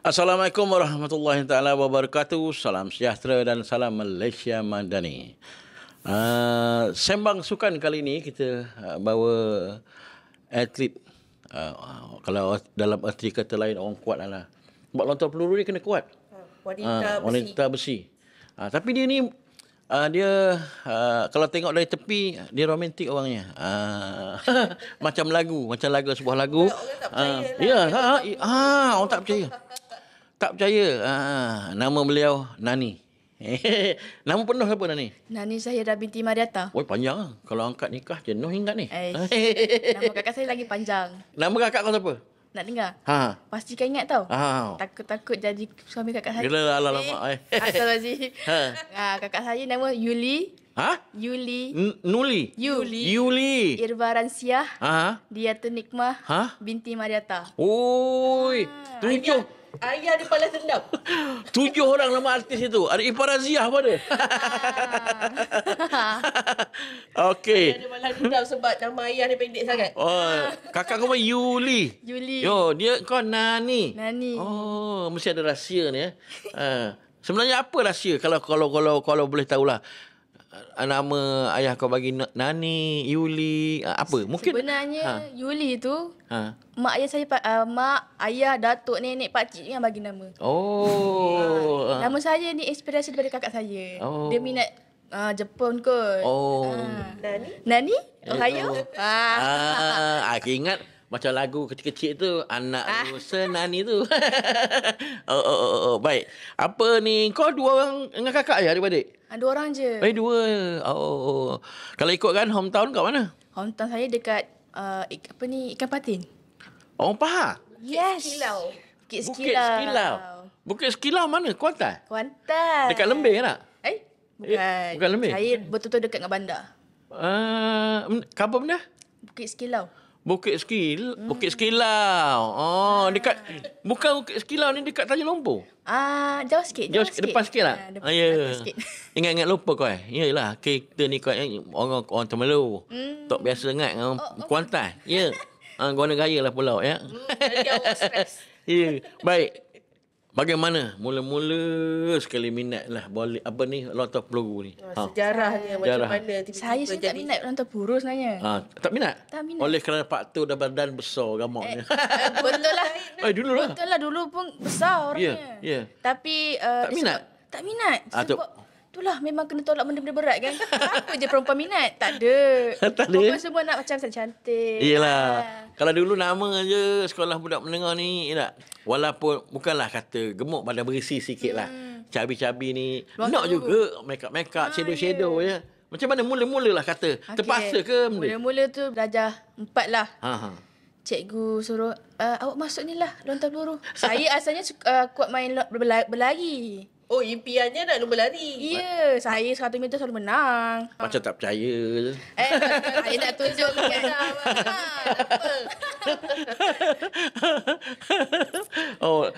Assalamualaikum warahmatullahi taala wabarakatuh. Salam sejahtera dan salam Malaysia Madani. Sembang sukan kali ini kita bawa atlet. Kalau dalam erti kata lain orang kuat lah. Sebab lontar peluru ni kena kuat. Wanita besi. Tapi dia ni dia kalau tengok dari tepi dia romantik orangnya. Macam sebuah lagu. Orang tak percaya. Tak percaya. Nama beliau Nani. Nama penuh apa Nani? Nani Zahira binti Mariata. Oh, panjang. Kalau angkat nikah jenuh ingat ni. Nama kakak saya lagi panjang. Nama kakak kau siapa? Nak dengar? Pasti kau ingat tau. Takut jadi suami kakak saya. Alamak. Astagfirullahaladzim. Kakak saya nama Yuli. Nuli. Yuli. Irvaransiah. Dia tu Nikmah. Binti Mariata. Oi. Tujuh. Ayah dia paling dendam. 7 orang nama artis itu. Ada Iparaziah apa dia? Okey. Ayah dia paling dendam sebab nama ayah dia pendek sangat. Kakak kau Yuli. Dia kau Nani. Oh, mesti ada rahsia ni sebenarnya apa rahsia kalau boleh tahulah. Nama ayah kau bagi Nani, Yuli, apa? Mungkin sebenarnya Yuli tu mak ayah, datuk, nenek, pakcik yang bagi nama. Nama saya ni inspirasi daripada kakak saya. Dia minat Jepun kot. Nani? Ohio? Aku ingat macam lagu kecil-kecil tu, anak senani tu. Baik. Apa ni, kau 2 orang dengan kakak je adik-adik? 2 orang je. 2. Kalau ikutkan hometown kat mana? Hometown saya dekat Ikan Patin. Pahal? Yes. Bukit Sekilau. Bukit Sekilau mana? Kuantan? Dekat Lembeh tak? Bukan. Bukan Lembeh? Saya betul-betul dekat dengan bandar. Kabar benda? Bukit Sekilau. Bukit Sekilau. Dekat bukan Bukit Sekilau ni dekat Tanjung Lompor. Jauh sikit. Depan sikit lah. Depan sikit. Ingat Lompor kau Yalah, kita ni kau orang Temerloh. Tak biasa ingat Kuantan. Ya. Guna gaya lah pulau ya. Nanti awak stres. Ya. Baik. Bagaimana mula-mula sekali minat lah lontar peluru ni? Sejarahnya macam mana Saya tak minat lontar peluru sebenarnya. Tak minat? Tak minat. Oleh kerana Pak Tu dah badan besar gamaknya. Betul lah. Dulu lah. Betul lah, dulu pun besar orangnya. Ya. Tapi tak minat? Tak minat. Sebab itulah memang kena tolak benda-benda berat kan. Apa je perempuan minat? Tak ada. Perempuan semua nak macam cantik. Yelah. Kalau dulu nama je sekolah budak menengah ni, tak? Walaupun bukanlah kata gemuk badan berisi sikit lah. Cabi-cabi ni. Nak juga make-up, shadow-shadow ya. Macam mana mula-mula lah kata? Terpaksa ke benda? Mula-mula tu darjah 4 lah. Cikgu suruh, awak masuk ni lah, lontar peluru. Saya asalnya kuat main berlari. Impiannya nak lumba lari. Ya, saya 100 meter selalu menang. Macam tak percaya je. Saya nak tunjuk kan.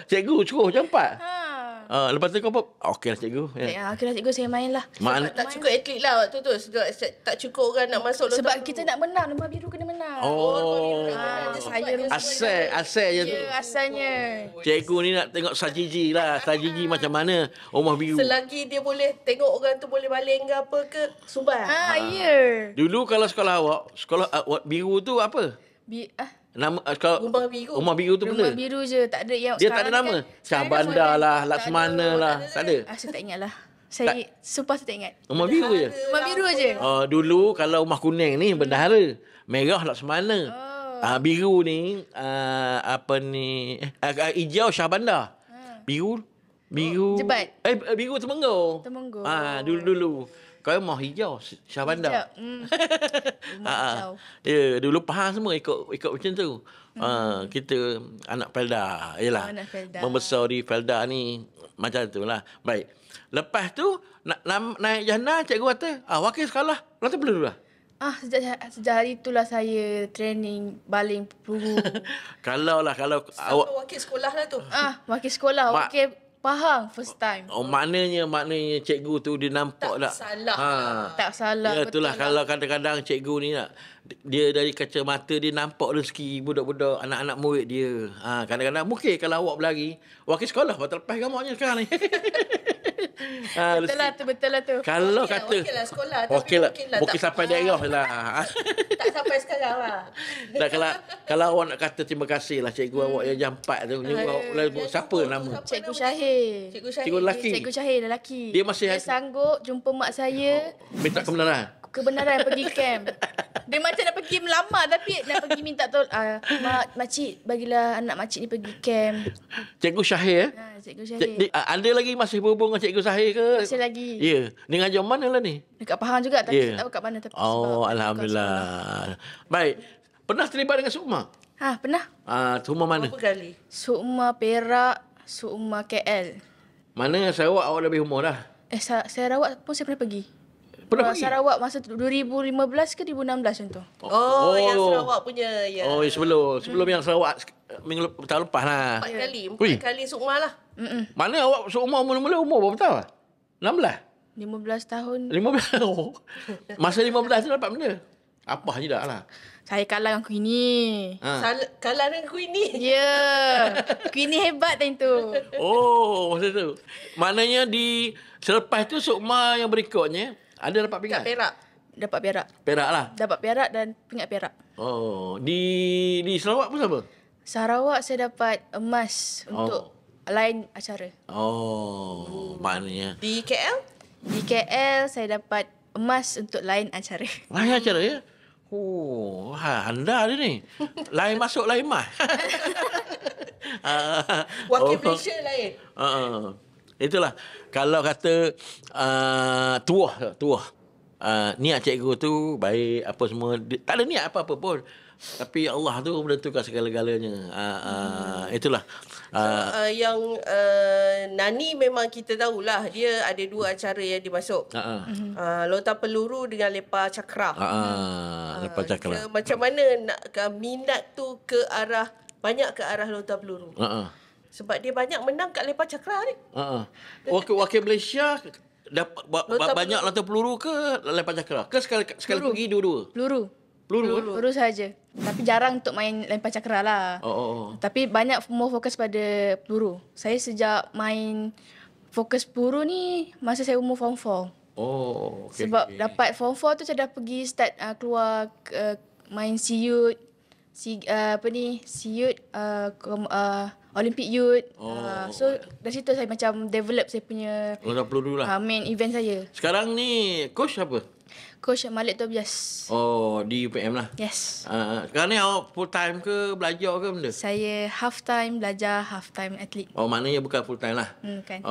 Cikgu cukup macam 4. Lepas tu kau apa? Okeylah cikgu. Okeylah cikgu, saya main lah. Tak cukup atlet lah waktu tu. Tak cukup orang nak masuk. Sebab kita nak menang, Lumba Biru kena menang. Asal je tu. Asalnya. Cikgu ni nak tengok strategi lah. Strategi macam mana Rumah Biru. Selagi dia boleh tengok orang tu boleh baling ke apa ke, sumbang. Ya. Dulu kalau sekolah awak, sekolah biru tu apa? Nama Rumah Biru. Rumah Biru tu benda. Rumah Biru je, tak ada yang dia tak ada nama. Syahbandar lah, Laksmana lah, tak ada. Saya tak ingat lah. Saya sumpah saya tak ingat. Rumah Biru je. Rumah Biru je. Dulu kalau rumah kuning ni bendahara, merah Laksmana. Biru ni hijau Syahbandar. Biru Jebat. Biru Temenggung. Dulu. Kau mau hijau Syahbandar. Ya, dulu faham semua ikut macam tu. Kita anak Felda. Yalah. Membesar di Felda ni macam itulah. Baik. Lepas tu naik jana cikgu kata, wakil sekolah lontar peluru lah. Sejak hari itulah saya training baling peluru. Kalau awak wakil sekolah lah tu. Wakil sekolah, wakil Pahang first time. Maknanya cikgu tu dia nampak tak? Salah. Tak salah. Ya, itulah kalau kadang-kadang cikgu ni nak dia dari kacamata dia nampak rezeki budak-budak anak-anak murid dia. Kadang-kadang mungkin kalau awak berlari, wakil sekolah batal lepas gambarnya sekarang ni. Betul lah tu. Kalau kata Okey lah sekolah. Mungkin sampai daerah lah. Tak sampai sekarang lah. Tak, kalau awak nak kata terima kasih lah cikgu awak yang jam 4 tu. Siapa nama? Cikgu Syahir. Cikgu lelaki. Cikgu Syahir lelaki. Dia sanggup jumpa mak saya. Minta kebenaran pergi camp. Dia macam nak pergi melamar tapi nak pergi minta tolong. Makcik, bagilah anak makcik ni pergi camp. Cikgu Syahir. Cikgu Syahir. Anda lagi masih berhubung dengan Cikgu Syahir ke? Masih lagi. Ya. Ni ngajar mana lah ni? Dekat Pahang juga tapi tak tahu kat mana. Tapi Alhamdulillah. Baik. Pernah terlibat dengan Sukma? Pernah. Sukma mana? Berapa kali? Sukma Perak, Sukma KL. Mana Sarawak awak lebih umur dah? Sarawak pun saya pernah pergi. Pernah pergi? Masa 2015 ke 2016 macam tu. Yang Sarawak punya. Ya. Sebelum yang Sarawak tahun lepas lah. 4 kali. 4 kali Sukma lah. Mana awak Sukma mula-mula umur berapa tahun? 16? 15 tahun. 15? Masa 15 tu dapat benda? Apa je dah lah. Saya kalah dengan Queenie. Kalah dengan Queenie. Ya. Queenie hebat time tu. Masa tu. Maknanya selepas tu Sukma yang berikutnya ada dapat pingat? Kat Perak. Dapat perak. Perak lah? Dapat perak dan pingat perak. Di Sarawak pun sama? Sarawak saya dapat emas untuk lain acara. Maknanya. Di KL? Di KL saya dapat emas untuk lain acara. Lain acara ya? Anda ni. Lain masuk, lain mas. Wakil Malaysia lain. Itulah. Kalau kata tuah. Niat cikgu tu baik apa semua. Tak ada niat apa-apa pun. Tapi Allah tu menentukan segala-galanya. Itulah. Yang Nani memang kita tahulah dia ada 2 acara yang dia masuk. Lontar peluru dengan lepa cakra. Lepa cakra. Macam mana nak minat tu banyak ke arah lontar peluru? Sebab dia banyak menang kat lepa cakra ni. Wakil Malaysia dapat banyak lontar peluru ke lepa cakra? Ke sekali pergi dua-dua? Peluru saja. Tapi jarang untuk main lempar cakra lah. Tapi banyak more fokus pada peluru. Saya sejak main fokus peluru ni masa saya umur form 4. Sebab dapat form 4 tu saya dah pergi start keluar main SEA Youth, Olympic Youth. So dari situ saya macam develop saya punya peluru lah. main event saya. Sekarang ni coach apa? Coach Malik Tobias. Di UPM lah. Yes. Sekarang ni awak full time ke belajar ke benda? Saya half time belajar, half time atlet. Maknanya bukan full time lah. Kan.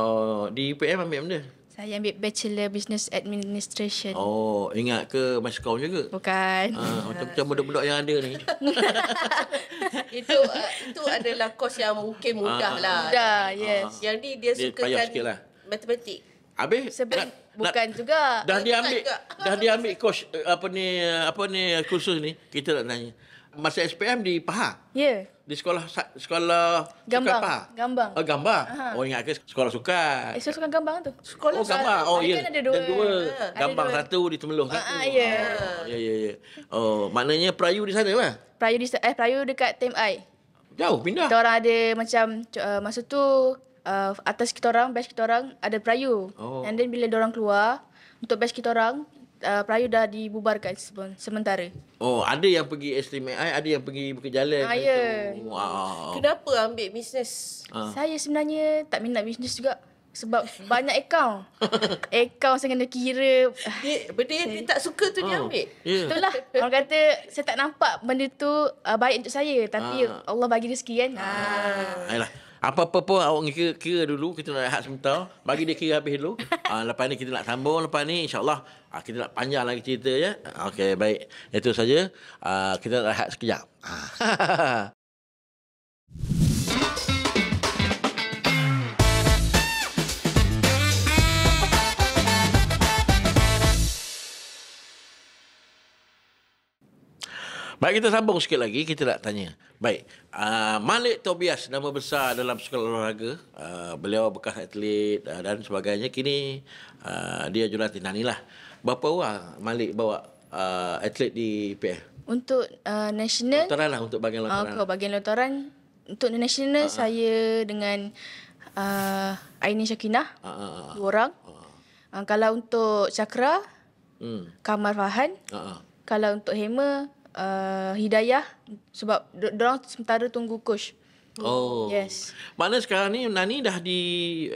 Di UPM ambil benda? Saya ambil Bachelor Business Administration. Ingat ke Mascom juga? Bukan. Macam budak-budak yang ada ni. Itu adalah kos yang mungkin mudah lah. Mudah, yes. Yang ni dia sukakan lah. matematik. Habis? Bukan juga. Dah dia ambil course apa ni kursus ni, kita nak tanya. Masa SPM di Pahang? Ya. Di sekolah Gambang. Pahang? Gambang. Gambar. Ingat ke sekolah sukan? Saya suka gambar tu. Sekolah gambar. Ya. Kan ada dua. Gambar satu di Temelong satu. Ya. Ya. Maknanya Perayu di sana lah. Perayu dekat TMI. Jauh pindah. Kita orang ada macam masa tu atas kita orang, batch kita orang ada Perayu. And then bila diorang keluar untuk batch kita orang, Perayu dah dibubarkan sementara. Ada yang pergi STMI, ada yang pergi Bukit Jalan. Ya. Kenapa ambil bisnes? Saya sebenarnya tak minat bisnes juga. Sebab banyak akaun. Akaun saya kena kira. Benda yang dia tak suka tu dia ambil. Itulah. Orang kata saya tak nampak benda tu baik untuk saya. Tapi Allah bagi rezeki kan. Ayolah. Apa-apa pun awak kira dulu. Kita nak rehat sebentar. Bagi dia kira habis dulu. Lepas ni kita nak sambung. Lepas ni insyaAllah kita nak panjang lagi cerita ya. Okey, baik. Itu saja. Kita nak rehat sekejap. Baik, kita sambung sikit lagi. Kita nak tanya. Baik, Malik Tobias, nama besar dalam sukan olahraga. Beliau bekas atlet dan sebagainya. Kini dia jurulatih Nani lah. Berapa orang Malik bawa atlet di PF? Untuk national, lontaran lah, untuk bahagian lontaran. Bahagian lontaran untuk national saya dengan Aini Syakinah, 2 orang. Kalau untuk Cakra, Kamal Fahan. Kalau untuk Hema, Hidayah, sebab diorang sementara tunggu coach. Oh. Yes. Mana sekarang ni Nani dah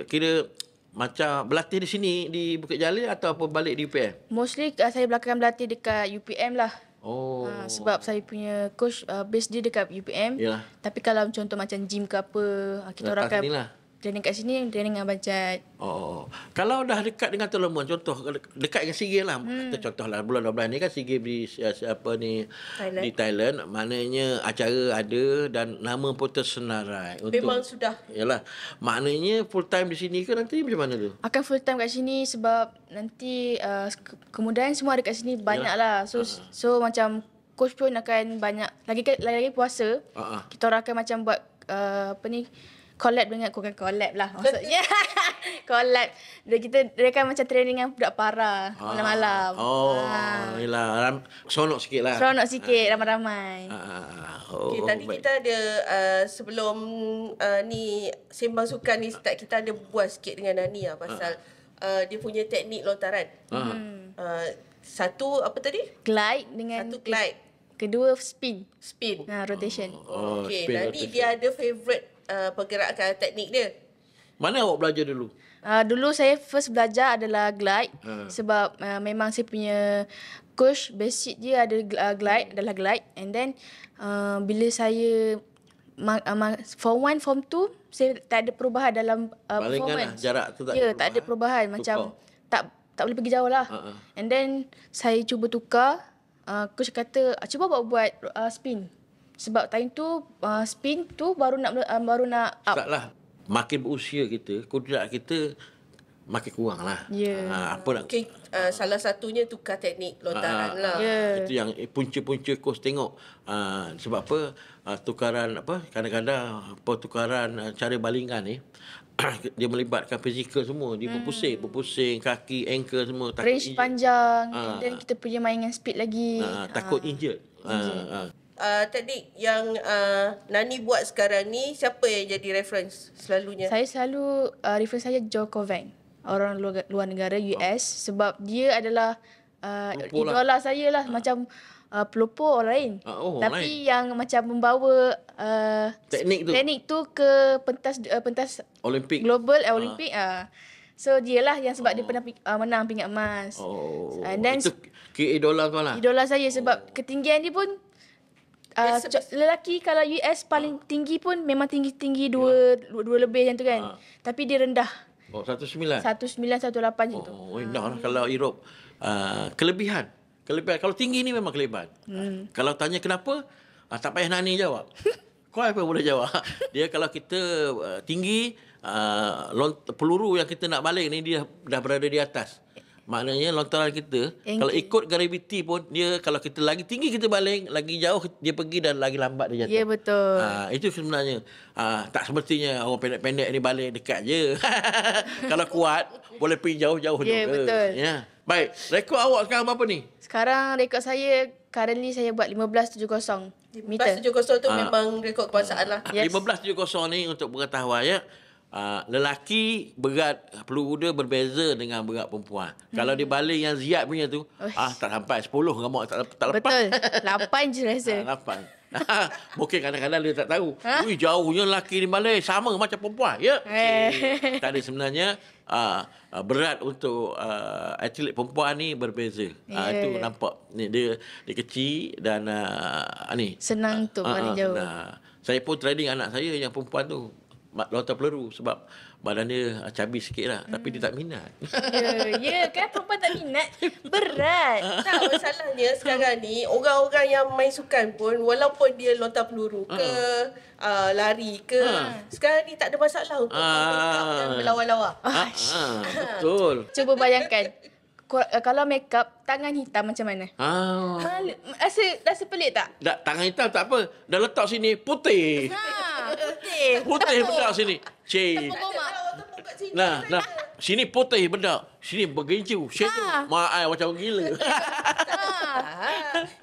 kira macam berlatih di sini di Bukit Jalil atau apa balik di UPM? Mostly saya belakangan berlatih dekat UPM lah. Oh. Sebab saya punya coach base dia dekat UPM. Yalah. Tapi kalau contoh macam gym ke apa, kita orang akan training kat sini, training dengan Bancat. Oh. Kalau dah dekat dengan Tuan Lemon, contoh dekat dengan SEA Games lah. Kita contohlah bulan 12 ni kan SEA Games di Thailand. Di Thailand. Maknanya acara ada dan nama pun tersenarai. Memang sudah. Yalah. Maknanya full time di sini ke nanti macam mana tu? Akan full time kat sini sebab nanti kemudahan semua ada kat sini banyak lah. So macam coach pun akan banyak. Lagi puasa, kita orang akan macam buat collab dengan collab lah maksudnya. Collab. Dia akan macam training dengan budak para malam-malam. Yalah, seronok sikit lah. Seronok sikit, ramai-ramai. Okay, tadi kita ada sebelum ni sembang sukan ni start, kita ada buat sikit dengan Nani pasal dia punya teknik lontaran. Satu apa tadi? Glide dengan satu glide. Kedua spin. Rotation. Okay, Nani dia ada favourite pergerakan teknik dia. Mana awak belajar dulu? Dulu saya first belajar adalah glide. Sebab memang saya punya coach basic dia adalah glide. And then bila saya form 1, form 2, saya tak ada perubahan dalam performance. Jarak tu tak ada perubahan. Macam tak boleh pergi jauh lah. And then saya cuba tukar. Coach kata cuba buat spin. Sebab time tu spin tu baru nak up. Taklah. Makin berusia kita, kudrat kita makin kurang lah. Salah satunya tukar teknik lontaran lah. Itu yang punca-punca coach tengok. Sebab apa? Tukaran kadang-kadang tukaran cara balingan ni dia melibatkan fizikal semua. Dia berpusing kaki, ankle semua. Range panjang. Dan kita punya main dengan speed lagi. Takut injured. Teknik yang Nani buat sekarang ni, siapa yang jadi reference selalunya? Saya selalu reference saya Joe Covan, orang luar negara US, sebab dia adalah idola saya lah. Macam pelopor orang lain. Tapi yang macam membawa teknik tu ke pentas Olimpik global Olimpik. So dia lah yang sebab dia pernah menang pingat emas. And then itu idola kau lah. Idola saya sebab ketinggian dia pun lelaki kalau US paling tinggi pun memang tinggi-tinggi dua lebih macam tu kan. Tapi dia rendah. 19 18 macam tu. Rendah lah kalau Europe. Kelebihan. Kalau tinggi ni memang kelebihan. Kalau tanya kenapa, tak payah Nani jawab. Kau apa boleh jawab. Dia kalau kita tinggi, peluru yang kita nak balik ni dia dah berada di atas. Maknanya lontaran kita kalau ikut gravity pun dia, kalau kita lagi tinggi kita baling, lagi jauh dia pergi dan lagi lambat dia jatuh. Ya, betul. Itu sebenarnya tak semestinya orang pendek-pendek ni baling dekat je. Kalau kuat boleh pergi jauh-jauh juga. Ya, betul. Ya. Baik, rekod awak sekarang berapa ni? Sekarang rekod saya currently saya buat 15.70 meter. 15.70 tu memang rekod kebangsaan lah. Yes. 15.70 ni untuk pengetahuan ya. Lelaki berat peluru dia berbeza dengan berat perempuan. Kalau dia baling yang Ziyad punya tu, tak sampai 10 gamuk tak lepas. Betul. 8 je rasa. 8. Mungkin kadang-kadang dia tak tahu. Ui, jauhnya lelaki ni baling sama macam perempuan. Ya. Tadi sebenarnya berat untuk atlet perempuan ni berbeza. Itu nampak ni dia kecil dan ni senang untuk baling jauh. Saya pun training anak saya yang perempuan tu lontar peluru sebab badan dia cabi sikit lah. Tapi dia tak minat. Ya, kan perempuan tak minat. Berat. Tak, masalahnya sekarang ni orang-orang yang main sukan pun walaupun dia lontar peluru ke lari ke, sekarang ni tak ada masalah untuk dan berlawan-lawan. Betul. Cuba bayangkan kalau make up tangan hitam macam mana? Rasa pelik tak? Tangan hitam tak apa. Dah letak sini putih. Putih bedak sini. Cik. Nah, sini putih bedak. Sini bergincu. Sini mak ai macam gila.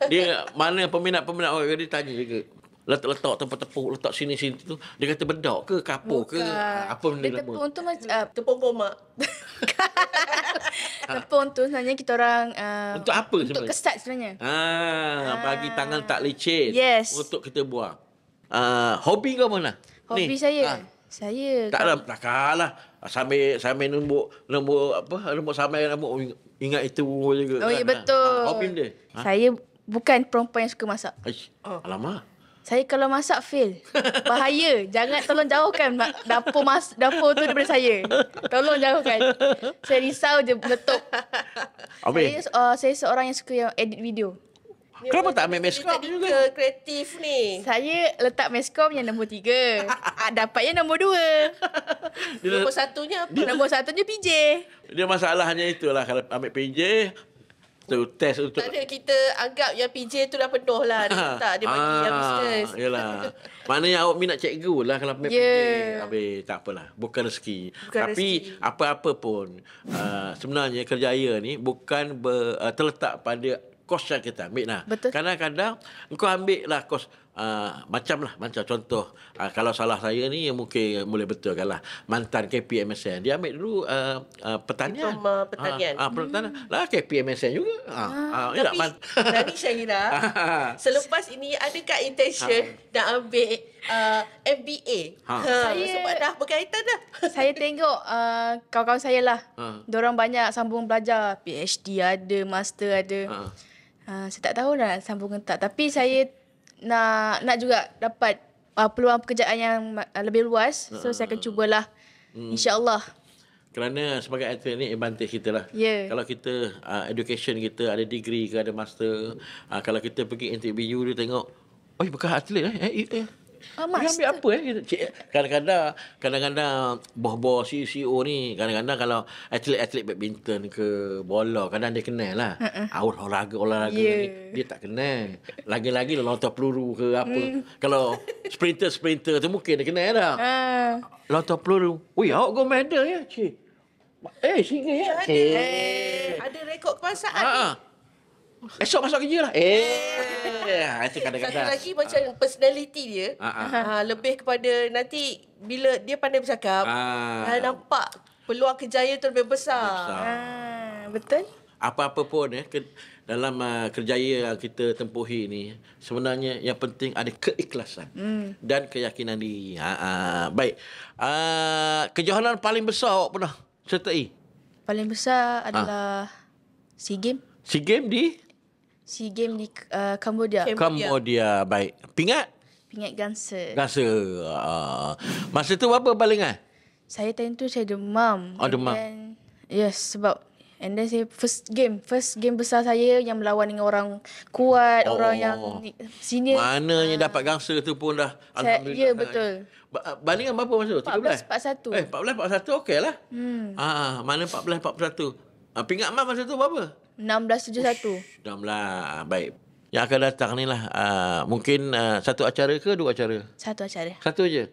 Dia mana peminat-peminat orang dia tanya juga. Letak tepuk-tepuk, letak sini-sini tu. Dia kata bedak ke kapur ke? Apa benda lama? Tepung tu macam Tepung pomak. tepung tu sebenarnya kita orang Untuk apa sebenarnya? Untuk kesat sebenarnya. Bagi tangan tak lecet. Yes. Untuk kita buang. Hobi kau mana? Hobi saya. Saya takkanlah sambil nombor sampai nombor ingat itu juga. Oh ya, betul. Hobi dia. Saya bukan perempuan yang suka masak. Alamak. Saya kalau masak fail. Bahaya. Jangan, tolong jauhkan dapur tu daripada saya. Tolong jauhkan. Saya risau je meletup. Saya seorang yang suka yang edit video. Kenapa tak ambil meskom juga? Kreatif ni. Saya letak meskom yang nombor 3. Dapatnya nombor 2. Nombor satunya apa? Nombor satunya PJ. Dia masalahnya itulah. Kalau ambil PJ, tu test untuk... Tak ada, kita anggap yang PJ tu dah penuh lah. Dia tak, dia bagi yang business. Yelah. Maknanya awak minat cikgu lah kalau ambil PJ. Habis tak apalah. Bukan rezeki. Tapi apa-apa pun, sebenarnya kerjaya ni bukan terletak pada kos yang kita ambil lah. Betul. Kadang-kadang kau ambil lah kos macam contoh kalau salah saya ni mungkin boleh betulkan lah. Mantan KPMSN dia ambil dulu pertanian. Diploma pertanian. Pertanian. Lah KPMSN juga. Tapi Nani Syahira, selepas ini adakah intention nak ambil MBA? Sebab dah berkaitan dah. Saya tengok kawan-kawan saya lah. Diorang banyak sambung belajar. PhD ada, master ada. Saya tak tahu dah sambung ke tak. Tapi saya nak juga dapat peluang pekerjaan yang lebih luas. So saya akan cubalah. InsyaAllah. Kerana sebagai atlet ni advantage kita lah. Kalau kita education kita ada degree ke ada master. Kalau kita pergi interview dia tengok, bekas atlet dia ambil apa kadang-kadang bos-bos CEO ni kadang-kadang kalau atlet-atlet badminton ke bola kadang dia kenal lah. Olahraga ni dia tak kenal. Lagi-lagi lontar peluru ke apa. Kalau sprinter tu mungkin dia kenal dah. Lontar peluru. Awak gold medal ya, cik. Singa ya. Ada rekod kebangsaan. Esok masuk kerja lah. Itu kadang-kadang. Satu lagi macam personality dia. Lebih kepada nanti bila dia pandai bercakap, nampak peluang kejayaan tu lebih besar. Betul. Apa-apa pun dalam kerjaya yang kita tempuhi ni, sebenarnya yang penting ada keikhlasan dan keyakinan diri. Baik. Kejohanan paling besar awak pernah sertai? Paling besar adalah SEA Games. SEA Games di? SEA Games di Cambodia. Cambodia. Baik. Pingat Ganser. Masa tu apa balingan? Saya time tu saya demam. Demam. Yes, sebab and then saya first game besar saya yang melawan dengan orang kuat, orang yang senior. Mananya dapat Ganser tu pun dah alhamdulillah. Ya, betul. Balingan berapa masa tu? 14-41. 14-41 okey lah. Mana 14-41. Pingat emas masa tu berapa? 16-71. 16. Baik. Yang akan datang ni lah. Mungkin satu acara ke dua acara? Satu acara. Satu je?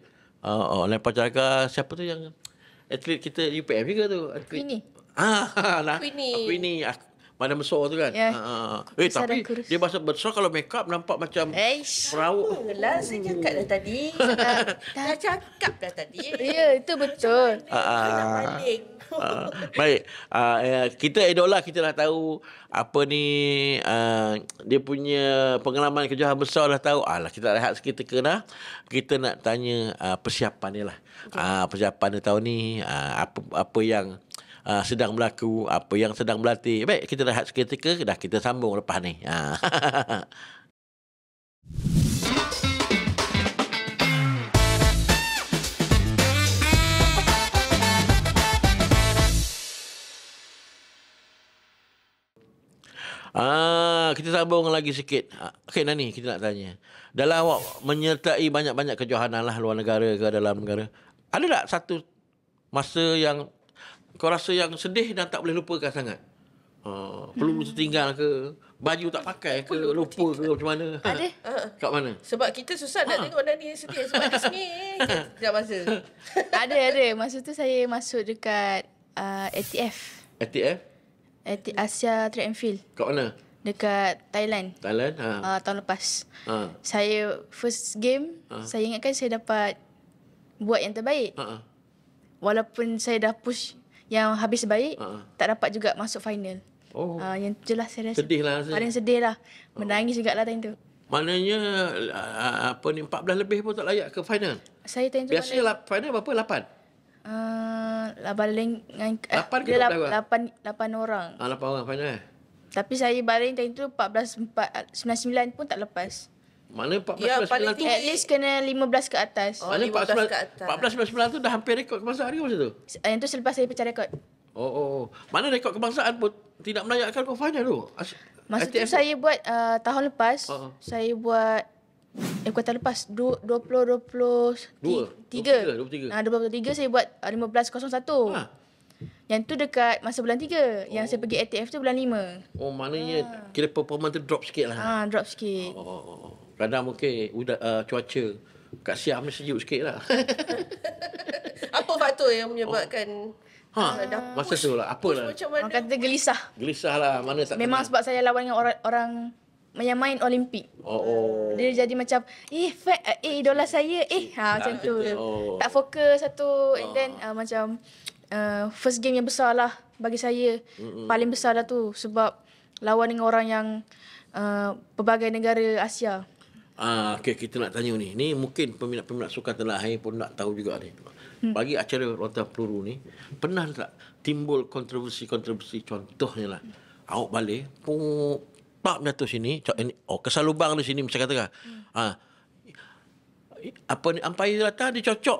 Lepas jaga siapa tu yang atlet kita UPM juga tu? Ini. Queenie. Badan besar tu kan? Tapi dia besar kalau make up nampak macam perawak. Lah, saya cakap dah tadi. Dah cakap dah tadi. Ya, itu betul. Baik. Kita idola, kita dah tahu apa ni dia punya pengalaman kejohanan besar dah tahu. Kita rehat seketika dah. Kita nak tanya persiapan dia lah. Persiapan dia tahun ni apa yang sedang berlaku, apa yang sedang berlatih. Baik, kita rehat seketika, dah kita sambung lepas ni. Kita sambung lagi sikit. Okey Nani, kita nak tanya. Dalam awak menyertai banyak-banyak kejohanan lah luar negara ke dalam negara, ada tak satu masa yang kau rasa yang sedih dan tak boleh lupakan sangat? Peluru tertinggal ke? Baju tak pakai ke? Lupa ke macam mana? Ada. Kat mana? Sebab kita susah nak tengok Nani setia sebab kat sini. Sekejap masa. Ada. Masa tu saya masuk dekat ATF. ATF? Asia Track and Field. Kat mana? Dekat Thailand. Thailand? Tahun lepas. Ha. Saya first game, saya ingatkan saya dapat buat yang terbaik. Walaupun saya dah push yang habis baik, tak dapat juga masuk final. Yang tu je lah saya rasa. Sedih lah. Paling sedih lah. Menangis juga lah time tu. Maknanya 14 lebih pun tak layak ke final. Saya time tu Biasanya final berapa? 8? baling dengan 8 ke dia 12 8 orang. 8 orang final. Tapi saya baling time tu 99 pun tak lepas. Mana 14 Ya, 19 paling tu? tinggi. At least kena 15 ke atas. Mana 15 ke atas. 14 19 tu dah hampir rekod kebangsaan ke masa tu? Yang tu selepas saya pecah rekod. Mana rekod kebangsaan pun tidak melayakkan ke final tu? Masa tu saya buat tahun lepas, saya buat kuartal lepas 23 saya buat 15.01. Yang tu dekat masa bulan 3. Yang saya pergi ATF tu bulan 5. Maknanya kira performance tu drop sikit lah. Drop sikit. Kadang mungkin cuaca kat Siam ni sejuk sikit lah. Apa faktor yang menyebabkan masa tu lah. Apalah. macam mana? Orang kata gelisah. Gelisah lah. Mana tak Memang tenang. sebab saya lawan dengan orang yang main Olimpik. Dia jadi macam idola saya. Macam tu. Tak fokus satu. And then macam first game yang besar lah bagi saya. Paling besar dah tu. Sebab lawan dengan orang yang pelbagai negara Asia. Okay, kita nak tanya ni. Ni mungkin peminat-peminat sukan tanah air pun nak tahu juga ni. Bagi acara lontar peluru ni, pernah tak timbul kontroversi-kontroversi? Contohnya lah, awak balik, pak jatuh sini, kesal lubang di sini, macam katakan. Apa ni, umpire datang, dia cocok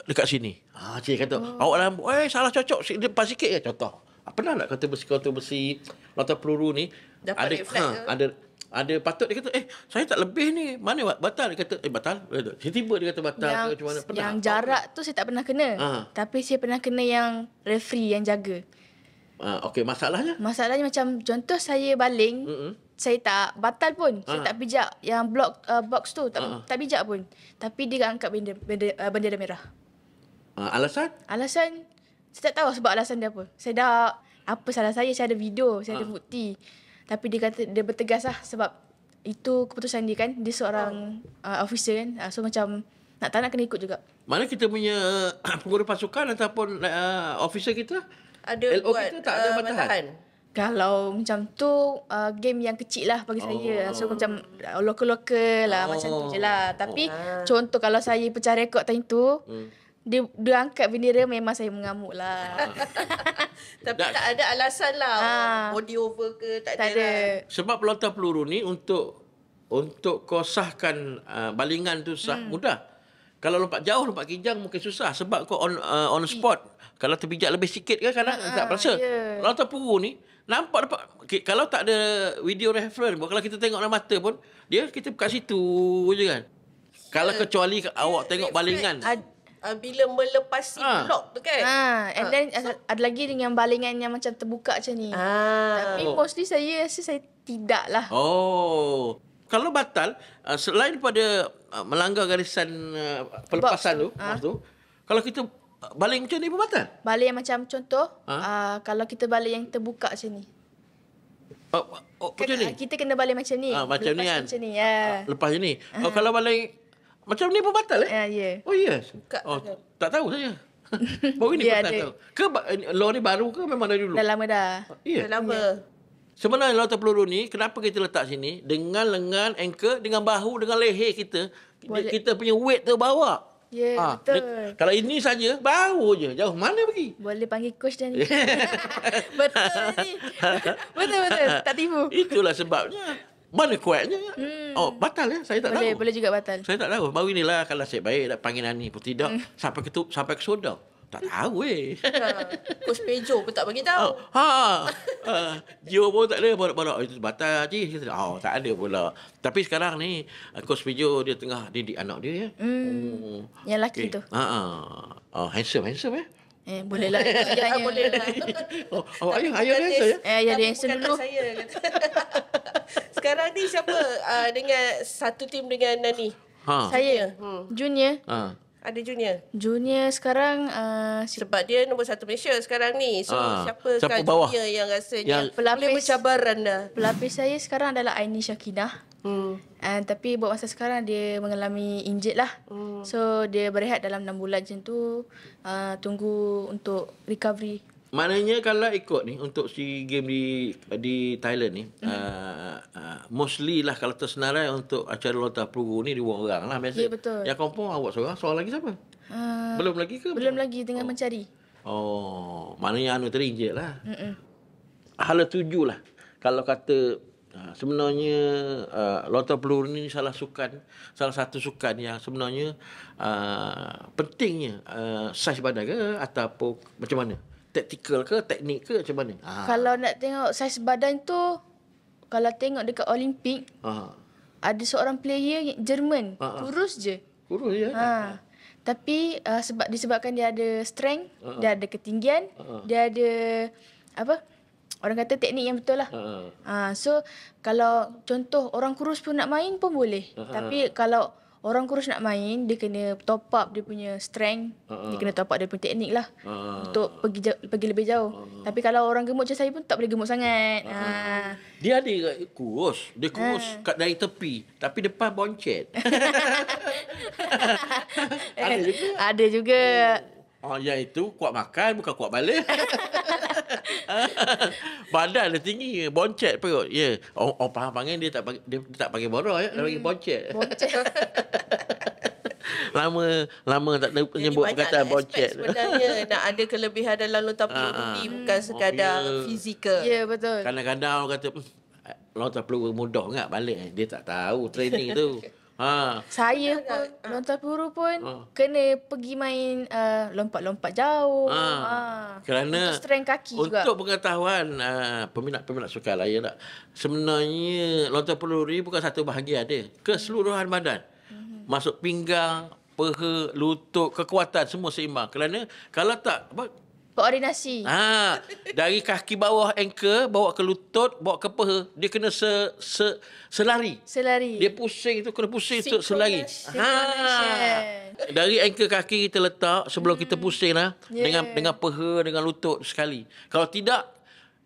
dekat sini. Cik kata, awak dalam, salah cocok, depan sikit je, contoh. Pernah tak kontroversi lontar peluru ni? Dapat Ada patut dia kata, saya tak lebih ni. Mana batal? Dia kata, batal. Tiba-tiba dia kata batal ke macam mana? Pernah? Yang jarak tu saya tak pernah kena. Tapi saya pernah kena yang referee yang jaga. Okey, masalahnya? Masalahnya macam contoh saya baling, saya tak batal pun. Saya tak pijak yang box tu. Tak pijak pun. Tapi dia angkat bendera merah. Alasan? Alasan, saya tak tahu sebab alasan dia apa. Saya dah, apa salah saya ada video, saya ada bukti. Tapi dia kata, dia bertegas lah sebab itu keputusan dia kan. Dia seorang officer kan. So macam, nak tak nak kena ikut juga. Mana kita punya pengurus pasukan ataupun officer kita? Ada LO buat kita tak ada bantahan? Kalau macam tu, game yang kecil lah bagi saya. So macam lokal-lokal lah, macam tu je lah. Tapi contoh kalau saya pecah rekod time tu, dia angkat bendera, memang saya mengamuk lah. Tapi tak ada alasan lah. Body over ke, tak ada. Lah. Sebab pelontar peluru ni untuk kau sahkan balingan tu mudah. Kalau lompat jauh, lompat kijang mungkin susah. Sebab kau on spot. Kalau terpijak lebih sikit kan kadang tak berasa. Lontar peluru ni, nampak dapat. Kalau tak ada video reference, kalau kita tengok dalam mata pun, kita kat situ je kan. Kalau kecuali awak tengok balingan. Bila melepasi blok tu kan. And then ada lagi dengan balingan yang macam terbuka macam ni. Tapi mostly saya rasa saya tidak lah. Kalau batal, selain daripada melanggar garisan pelepasan tu, kalau kita baling macam ni pun batal? Baling yang macam contoh, kalau kita baling yang terbuka macam ni. Macam ni? Kita kena baling macam ni. Macam ni kan? Macam ni, ya. Lepas ni. Kalau baling macam ni pun batal Ya. Oh yes. Tak tahu saya. Baru ni batal tahu. Ke law ni baru ke memang dari dulu? Dah lama dah. Dah lama. Sebenarnya lontar peluru ni, kenapa kita letak sini? Dengan lengan, anchor, dengan bahu, dengan leher kita. Kita punya weight terbawa. Ya, betul. Kalau ini saja, bahu je. Jauh mana pergi? Boleh panggil coach dah ni. Betul ni. Betul. Tak tipu. Itulah sebabnya. Mana kuatnya? Batal ya? Saya tak tahu. Boleh juga batal. Saya tak tahu. Baru inilah kalau saya baik nak panggil Nani pun tidak. Sampai ke soda. Tak tahu Coach Pejo pun tak bagi tahu. Jio pun tak ada. Baru itu batal je. Tak ada pula. Tapi sekarang ni Coach Pejo dia tengah didik anak dia ya. Yang lelaki tu. Handsome Boleh lah. Boleh lah. Ayah dia saya. Ayah dia answer Bukan dulu. tak saya. Sekarang ni siapa dengan satu tim dengan Nani? Saya. Junior. Ada junior? Junior sekarang Sebab dia nombor 1 Malaysia sekarang ni. So siapa sekarang bawah? junior yang rasanya pelapis- boleh bercabaran dah? pelapis saya sekarang adalah Aini Syakinah. Tapi buat masa sekarang dia mengalami injured lah. So dia berehat dalam 6 bulan macam tu. Tunggu untuk recovery. Maknanya kalau ikut ni untuk si game di Thailand ni, mostly lah kalau tersenarai untuk acara lontar peluru ni 2 orang lah biasa. Ya, betul. Yang kompon awak seorang lagi siapa? Belum lagi ke? Belum lagi tengah mencari. Maknanya tadi injet lah. Hala tuju lah. Kalau kata sebenarnya lontar peluru ni salah satu sukan yang sebenarnya pentingnya saiz badan ke ataupun macam mana? Taktikal ke, teknik ke macam mana? Kalau nak tengok saiz badan tu, kalau tengok dekat Olimpik, ada seorang player Jerman, kurus je. Kurus je. Tapi disebabkan dia ada strength, dia ada ketinggian, dia ada orang kata teknik yang betul lah. So kalau contoh orang kurus pun nak main pun boleh. Tapi kalau orang kurus nak main, dia kena top up dia punya strength, dia kena top up dia punya teknik lah untuk pergi lebih jauh. Tapi kalau orang gemuk macam saya pun tak boleh gemuk sangat. Dia ada kurus. Dia kurus kat dari tepi. Tapi depan boncet. Ada juga. Ada juga. Yang itu kuat makan bukan kuat balik. Badan dia tinggi, boncet perut. Ya, orang faham panggil dia tak pakai borok ya, dia panggil boncet. lama tak menyebut perkataan boncet. Sebenarnya nak ada kelebihan dalam lontar peluru ni bukan sekadar fizikal. Ya, betul. Kadang-kadang orang kata lontar peluru mudah enggak balik. Dia tak tahu training tu. Saya pun lontar peluru pun kena pergi main lompat-lompat jauh. Kerana untuk strength kaki juga. Untuk pengetahuan peminat-peminat sukan lain tak, sebenarnya lontar peluru ni bukan satu bahagian dia, keseluruhan badan. Masuk pinggang, peha, lutut, kekuatan semua seimbang. Kerana kalau tak Koordinasi. dari kaki bawah ankle bawa ke lutut, bawa ke peha, dia kena selari. Dia pusing tu kena pusing untuk selari. Dari ankle kaki kita letak sebelum kita pusing lah, dengan peha, dengan lutut sekali. Kalau tidak,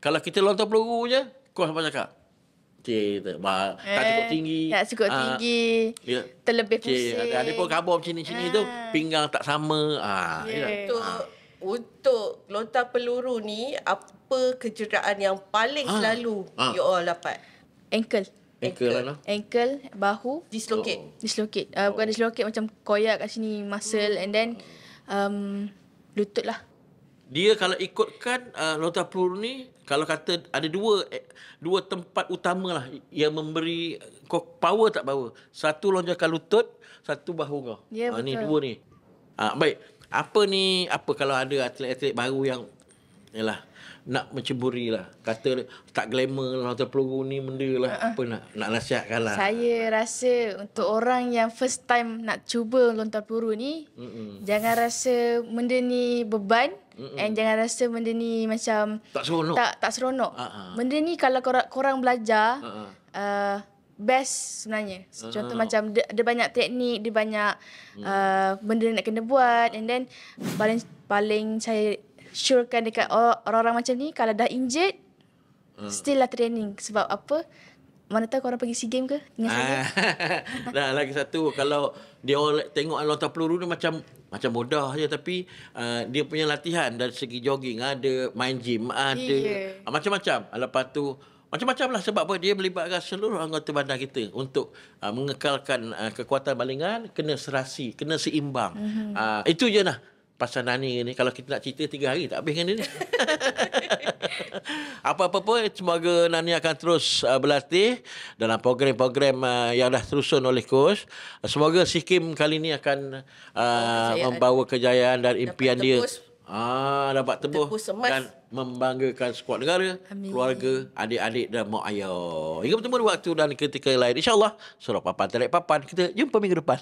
kalau kita lontar peluru je, kau apa cakap? Tak cukup tinggi. Tak cukup tinggi. Terlebih pusing. Ada pun kabur sini-sini tu, pinggang tak sama. Untuk lontar peluru ni, apa kejuaraan yang paling selalu you all dapat? Ankle, bahu, dislocate. Bukan dislocate, macam koyak kat sini, muscle, and then lutut lah. Dia kalau ikutkan lontar peluru ni, kalau kata ada dua tempat utama lah yang memberi kau power tak power. Satu lonjakan lutut, satu bahu kau. Ya, betul. Ni dua ni. Baik. Apa kalau ada atlet-atlet baru yang nak menceburi lah, kata tak glamour lontar peluru ni benda lah, apa nak nasihatkan lah. Saya rasa untuk orang yang first time nak cuba lontar peluru ni, jangan rasa benda ni beban, and jangan rasa benda ni macam tak seronok. Tak seronok. Benda ni kalau korang belajar, best sebenarnya. Contoh macam dia banyak teknik, dia banyak benda nak kena buat, and then paling saya surekan dekat orang-orang macam ni, kalau dah injured, still lah training. Sebab apa? Mana tahu korang pergi SEA Games ke dengan saya. Dan lagi satu, kalau dia orang tengok lontar peluru ni macam mudah je, tapi dia punya latihan dari segi jogging ada, main gym ada, macam-macam. Lepas tu macam-macam lah, sebab apa? Dia melibatkan seluruh anggota badan kita untuk mengekalkan kekuatan balingan, kena serasi, kena seimbang. Itu je lah pasal Nani ni. Kalau kita nak cerita 3 hari tak habis dengan dia ni. Apa-apa pun, semoga Nani akan terus berlatih dalam program-program yang dah terusun oleh coach. Semoga SEA Games kali ni akan membawa kejayaan dan impian dia. Dapat tebus dan membanggakan skuad negara, keluarga, adik-adik dan mak ayah. Hingga bertemu di waktu dan ketika lain, InsyaAllah. Surah Papan Terik Papan. Kita jumpa minggu depan.